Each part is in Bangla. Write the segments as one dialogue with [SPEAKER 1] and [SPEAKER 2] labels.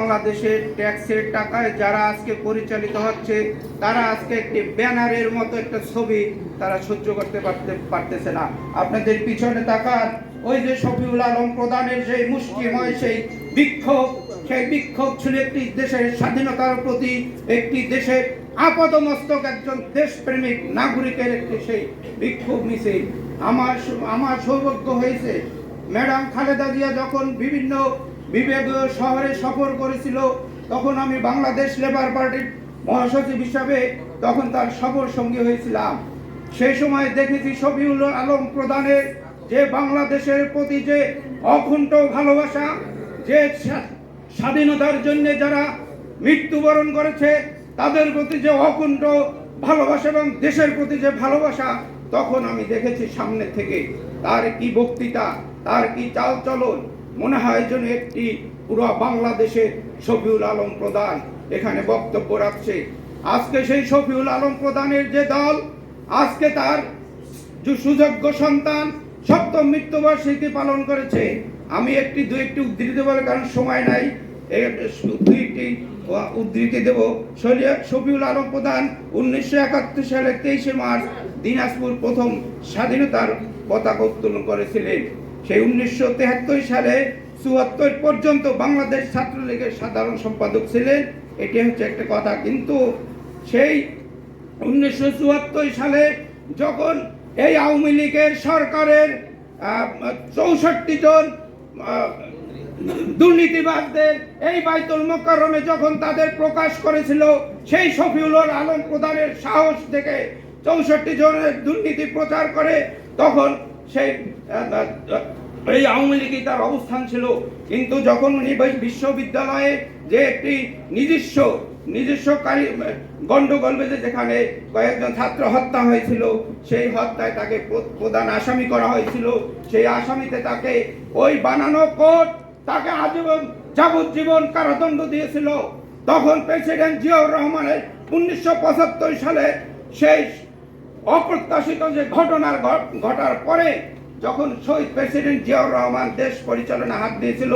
[SPEAKER 1] বাংলাদেশের ট্যাক্সের টাকায় যারা আজকে পরিচালিত হচ্ছে তারা আজকে একটি ব্যানারের মতো একটা ছবি তারা সহ্য করতে পারতেছে না। আপনাদের পিছনে তাকান, ওই যে শফিউল আলম প্রধানের সেই মুষ্টিময় সেই বিক্ষোভ ছিল একটি দেশের স্বাধীনতার প্রতি, একটি দেশের আপাদমস্তক একজন দেশপ্রেমিক নাগরিকের একটি সেই বিক্ষোভ মিছিল। আমার সৌভাগ্য হয়েছে ম্যাডাম খালেদা জিয়া যখন বিভিন্ন বিভাগীয় শহরে সফর করেছিল, তখন আমি বাংলাদেশ লেবার পার্টির মহাসচিব হিসাবে তখন তার সফর সঙ্গী হয়েছিলাম। সেই সময় দেখেছি শফিউল আলম প্রধানের যে বাংলাদেশের প্রতি যে অকুণ্ঠ ভালোবাসা, যে স্বাধীনতার জন্য যারা মৃত্যুবরণ করেছে তাদের প্রতি যে অকুণ্ঠ ভালোবাসা এবং দেশের প্রতি যে ভালোবাসা, তখন আমি দেখেছি সামনে থেকে তার কি বক্তৃতা, তার কি চালচলন, মনে হয় যেন একটি পুরো বাংলাদেশের শফিউল আলম প্রধান এখানে বক্তব্য রাখছে। আজকে সেই শফিউল আলম প্রধানের যে দল, আজকে তার সুযোগ্য সন্তান সপ্তম মৃত্যুবার্ষিকী পালন করেছে। আমি দু একটি উদ্ধৃতি বলে, কারণ সময় নাই, দুইটি উদ্ধৃতি দেব। শফিউল আলম প্রধান 1971 সালের 23 মার্চ দিনাজপুর প্রথম স্বাধীনতার পতাকা উত্তোলন করেছিলেন। সেই 1973 সালে 74 পর্যন্ত বাংলাদেশ ছাত্রলীগের সাধারণ সম্পাদক ছিলেন। এটি হচ্ছে একটা কথা। কিন্তু সেই 1974 সালে যখন এই আওয়ামী লীগের সরকারের 64 জন দুর্নীতিবাজদের এই বাইতুল মোকাররমে যখন তাদের প্রকাশ করেছিল, সেই শফিউল আলম প্রধানের সাহস থেকে 64 জনের দুর্নীতি প্রচার করে, তখন সেই এই আওয়ামী লীগই তার অবস্থান ছিল। কিন্তু যখন উনি বিশ্ববিদ্যালয়ে যে একটি নিজস্ব গন্ডগোল বেঁধে যেখানে কয়েকজন ছাত্র হত্যা হয়েছিল, সেই হত্যায় তাকে প্রধান আসামি করা হয়েছিল। সেই আসামিতে তাকে ওই বানানো কোর্ট তাকে আজীবন যাবজ্জীবন কারাদণ্ড দিয়েছিল। তখন প্রেসিডেন্ট জিয়াউর রহমানের 1975 সালে সেই অপ্রত্যাশিত যে ঘটার পরে যখন শহীদ প্রেসিডেন্ট জিয়াউর রহমান দেশ পরিচালনা হাত দিয়েছিল,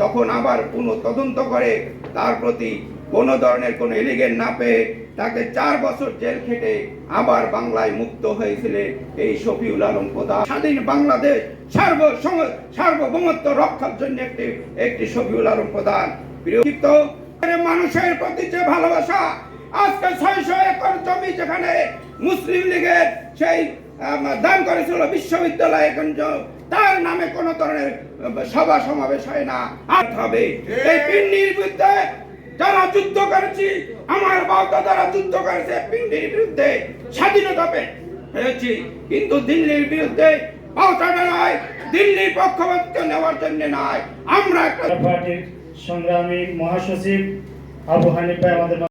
[SPEAKER 1] তখন আবার পুনঃ তদন্ত করে তার প্রতি কোনো ধরনের কোনো এলিগেন্স না পেয়ে তাকে 4 বছর জেল খেটে আবার বাংলায় মুক্ত হয়েছিলেন এই শফিউল আলম প্রধান। স্বাধীন বাংলাদেশ সার্বভৌমত্ব রক্ষার জন্য একটি শফিউল আলম প্রধান। মানুষের প্রতি যে ভালোবাসা, আজকে 600 একর জমি যেখানে মুসলিম লীগের সেই দান করেছিল বিশ্ববিদ্যালয়ে, তার নামে কোন ধরনের সভা সমাবেশ হয় না। আর হবে এই পিন্ডির বিরুদ্ধে যারা যুদ্ধ করেছি, আমার বাপ-দাদারা যুদ্ধ করেছে পিন্ডির বিরুদ্ধে, স্বাধীনতা পেয়েছি, কিন্তু দিল্লির বিরুদ্ধে পাল্টানো নয়, দিল্লির পক্ষপাত নেওয়ার জন্য নয়। আমরা একটা
[SPEAKER 2] পার্টির সংগ্রামী মহাসচিব আবু হানিফ ভাই আমাদের